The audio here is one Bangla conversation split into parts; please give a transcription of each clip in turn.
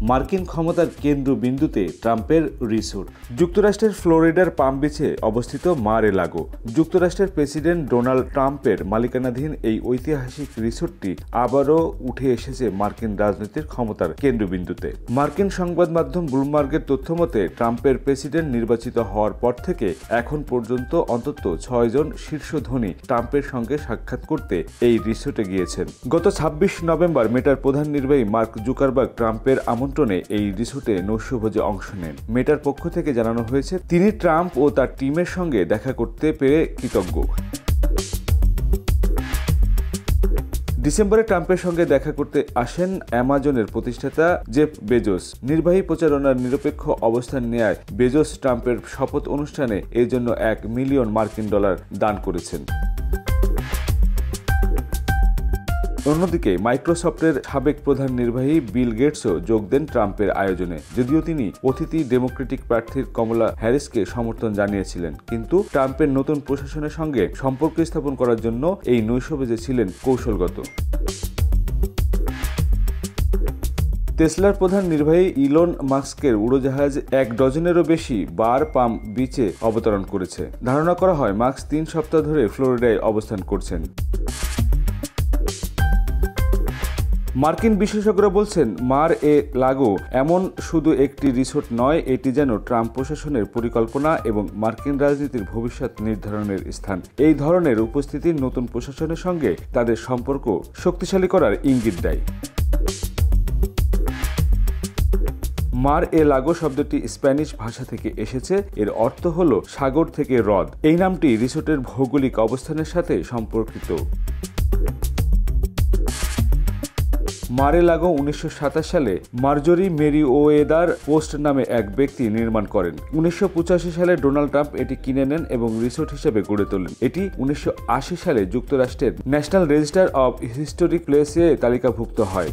মার্কিন ক্ষমতার কেন্দ্রবিন্দুতে ট্রাম্পের রিসোর্ট। যুক্তরাষ্ট্রের ফ্লোরিডার পাম বিচে অবস্থিত মার-এ-লাগো। যুক্তরাষ্ট্রের প্রেসিডেন্ট ডোনাল্ড ট্রাম্পের মালিকানাধীন এই ঐতিহাসিক রিসোর্টটি আবারও উঠে এসেছে মার্কিন রাজনীতির ক্ষমতার কেন্দ্রবিন্দুতে। মার্কিন সংবাদ মাধ্যম ব্লুমবার্গের তথ্যমতে ট্রাম্পের প্রেসিডেন্ট নির্বাচিত হওয়ার পর থেকে এখন পর্যন্ত অন্তত 6 জন শীর্ষ ধনী ট্রাম্পের সঙ্গে সাক্ষাৎ করতে এই রিসোর্টে গিয়েছেন। গত 26 নভেম্বর মেটার প্রধান নির্বাহী মার্ক জুকারবার্গ ট্রাম্পের আমন্ত্রণে এই রিসোর্টে নৈশভোজে অংশ নেন। মেটার পক্ষ থেকে জানানো হয়েছে তিনি ট্রাম্প ও তার টিমের সঙ্গে দেখা করতে পেরে কৃতজ্ঞ। ডিসেম্বরে ট্রাম্পের সঙ্গে দেখা করতে আসেন অ্যামাজনের প্রতিষ্ঠাতা জেফ বেজোস। নির্বাহী প্রচারণার নিরপেক্ষ অবস্থান নেয়ায় বেজোস ট্রাম্পের শপথ অনুষ্ঠানে এর জন্য $1 মিলিয়ন দান করেছেন। অন্যদিকে মাইক্রোসফটের সাবেক প্রধান নির্বাহী বিল গেটসও যোগ দেন ট্রাম্পের আয়োজনে। যদিও তিনি অতিথি ডেমোক্রেটিক প্রার্থীর কমলা হ্যারিসকে সমর্থন জানিয়েছিলেন, কিন্তু ট্রাম্পের নতুন প্রশাসনের সঙ্গে সম্পর্ক স্থাপন করার জন্য এই নৈশভোজে ছিলেন কৌশলগত। টেসলার প্রধান নির্বাহী ইলন মাস্কের উড়োজাহাজ 1 ডজনেরও বেশি বার পাম বিচে অবতরণ করেছে। ধারণা করা হয় মাস্ক 3 সপ্তাহ ধরে ফ্লোরিডায় অবস্থান করছেন। মার্কিন বিশেষজ্ঞরা বলছেন মার-এ-লাগো এমন শুধু একটি রিসোর্ট নয়, এটি যেন ট্রাম্প প্রশাসনের পরিকল্পনা এবং মার্কিন রাজনীতির ভবিষ্যৎ নির্ধারণের স্থান। এই ধরনের উপস্থিতি নতুন প্রশাসনের সঙ্গে তাদের সম্পর্ক শক্তিশালী করার ইঙ্গিত দেয়। মার-এ-লাগো শব্দটি স্প্যানিশ ভাষা থেকে এসেছে। এর অর্থ হল সাগর থেকে হ্রদ। এই নামটি রিসোর্টের ভৌগোলিক অবস্থানের সাথে সম্পর্কিত। মার-এ-লাগো 1927 সালে মার্জরি মেরিওয়েদার পোস্ট নামে এক ব্যক্তি নির্মাণ করেন। 1985 সালে ডোনাল্ড ট্রাম্প এটি কিনে নেন এবং রিসোর্ট হিসেবে গড়ে তোলেন। এটি 1980 সালে যুক্তরাষ্ট্রের ন্যাশনাল রেজিস্টার অব হিস্টোরিক প্লেসে তালিকাভুক্ত হয়।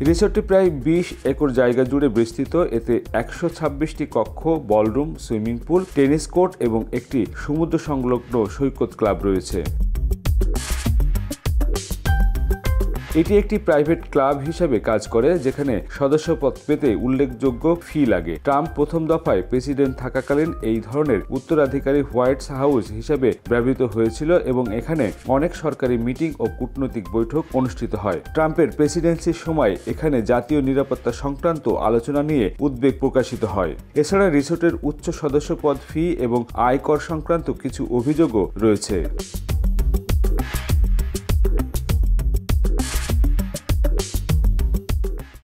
রিসোর্টটি প্রায় 20 একর জায়গা জুড়ে বিস্তৃত। এতে 126টি কক্ষ, ballroom, swimming pool, tennis court এবং একটি সমুদ্র সংলগ্ন সৈকত ক্লাব রয়েছে। এটি একটি প্রাইভেট ক্লাব হিসেবে কাজ করে, যেখানে সদস্যপদ পেতে উল্লেখযোগ্য ফি লাগে। ট্রাম্প প্রথম দফায় প্রেসিডেন্ট থাকাকালীন এই ধরনের উত্তরাধিকারী হোয়াইট হাউস হিসেবে ব্যবহৃত হয়েছিল এবং এখানে অনেক সরকারি মিটিং ও কূটনৈতিক বৈঠক অনুষ্ঠিত হয়। ট্রাম্পের প্রেসিডেন্সির সময় এখানে জাতীয় নিরাপত্তা সংক্রান্ত আলোচনা নিয়ে উদ্বেগ প্রকাশিত হয়। এছাড়া রিসোর্টের উচ্চ সদস্যপদ ফি এবং আয়কর সংক্রান্ত কিছু অভিযোগও রয়েছে।